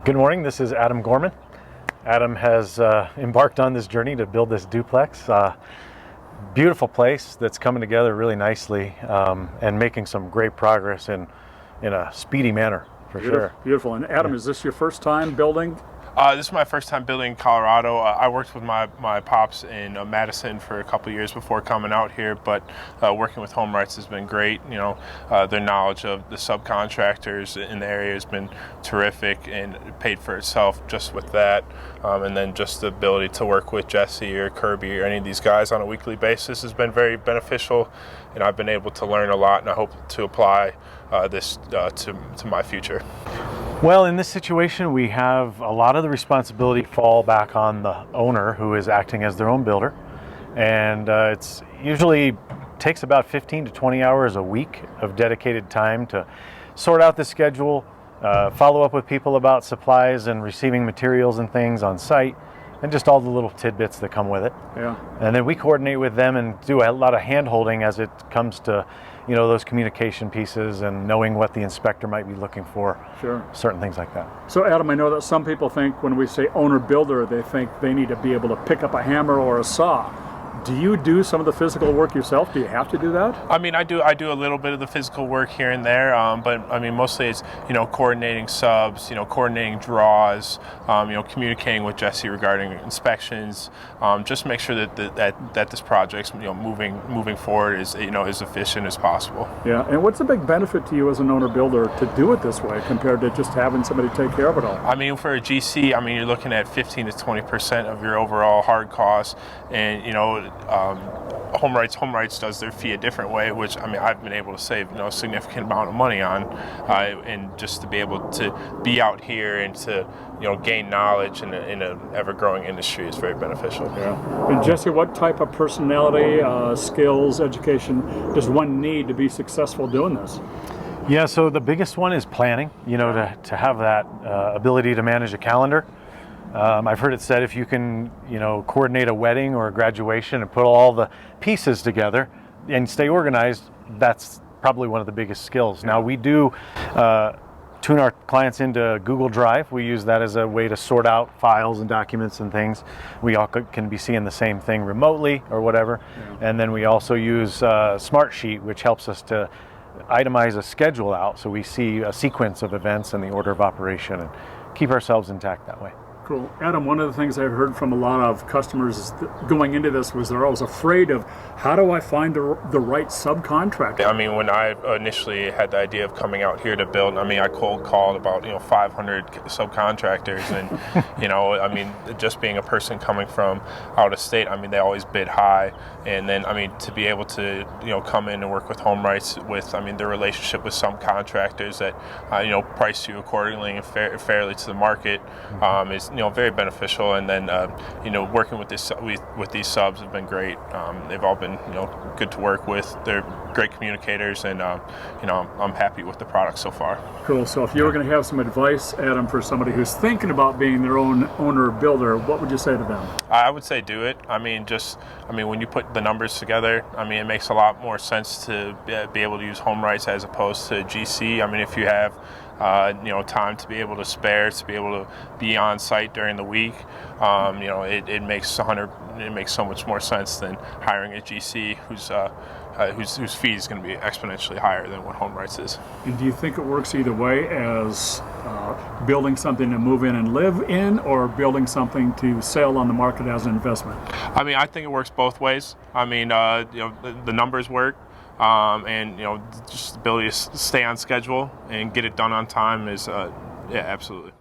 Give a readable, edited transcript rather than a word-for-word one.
Good morning, this is Adam Gorman. Adam has embarked on this journey to build this duplex. Beautiful place that's coming together really nicely and making some great progress in a speedy manner, for sure. Beautiful. And Adam, is this your first time building? This is my first time building in Colorado. I worked with my pops in Madison for a couple years before coming out here, but working with HomeWrights has been great. You know, their knowledge of the subcontractors in the area has been terrific, and it paid for itself just with that. And then just the ability to work with Jesse or Kirby or any of these guys on a weekly basis has been very beneficial, and I've been able to learn a lot, and I hope to apply this to my future. Well, in this situation, we have a lot of the responsibility fall back on the owner, who is acting as their own builder. And it's usually takes about 15 to 20 hours a week of dedicated time to sort out the schedule, follow up with people about supplies and receiving materials and things on site, and just all the little tidbits that come with it. Yeah. And then we coordinate with them and do a lot of hand-holding as it comes to, you know, those communication pieces and knowing what the inspector might be looking for. Sure. Certain things like that. So Adam, I know that some people think when we say owner-builder, they think they need to be able to pick up a hammer or a saw. Do you do some of the physical work yourself? Do you have to do that? I mean, I do a little bit of the physical work here and there, but I mean, mostly it's, you know, coordinating subs, you know, coordinating draws, you know, communicating with Jesse regarding inspections, just make sure that this project's, you know, moving forward is, you know, as efficient as possible. Yeah, and what's the big benefit to you as an owner-builder to do it this way compared to just having somebody take care of it all? I mean, for a GC, I mean, you're looking at 15 to 20% of your overall hard costs, and you know, HomeWrights does their fee a different way, which, I mean, I've been able to save, you know, a significant amount of money on, and just to be able to be out here and to, you know, gain knowledge in an ever-growing industry is very beneficial. Yeah. And Jesse, what type of personality, skills, education does one need to be successful doing this? Yeah, so the biggest one is planning, you know, to have that ability to manage a calendar. I've heard it said if you can, you know, coordinate a wedding or a graduation and put all the pieces together and stay organized, that's probably one of the biggest skills. Now, we do tune our clients into Google Drive. We use that as a way to sort out files and documents and things. We all can be seeing the same thing remotely or whatever. Yeah. And then we also use Smartsheet, which helps us to itemize a schedule out so we see a sequence of events and the order of operation and keep ourselves intact that way. Cool. Adam, one of the things I've heard from a lot of customers going into this was they're always afraid of, how do I find the right subcontractor? I mean, when I initially had the idea of coming out here to build, I mean, I cold called about, you know, 500 subcontractors, and you know, I mean, just being a person coming from out of state, I mean, they always bid high, and then, I mean, to be able to, you know, come in and work with HomeWrights with, I mean, the relationship with some contractors that, you know, price you accordingly and fairly to the market is, you know, very beneficial. And then you know, working with these subs have been great. They've all been, you know, good to work with. They're great communicators, and you know, I'm happy with the product so far. Cool. So if you were going to have some advice, Adam, for somebody who's thinking about being their own owner or builder, what would you say to them? I would say do it. I mean, when you put the numbers together, I mean, it makes a lot more sense to be able to use HomeWrights as opposed to GC. I mean, if you have you know, time to be able to spare, to be able to be on site during the week, you know, it makes so much more sense than hiring a GC whose fee is going to be exponentially higher than what HomeWrights is. And do you think it works either way, as building something to move in and live in, or building something to sell on the market as an investment? I mean, I think it works both ways. I mean, you know, the numbers work. And you know, just the ability to stay on schedule and get it done on time is, yeah, absolutely.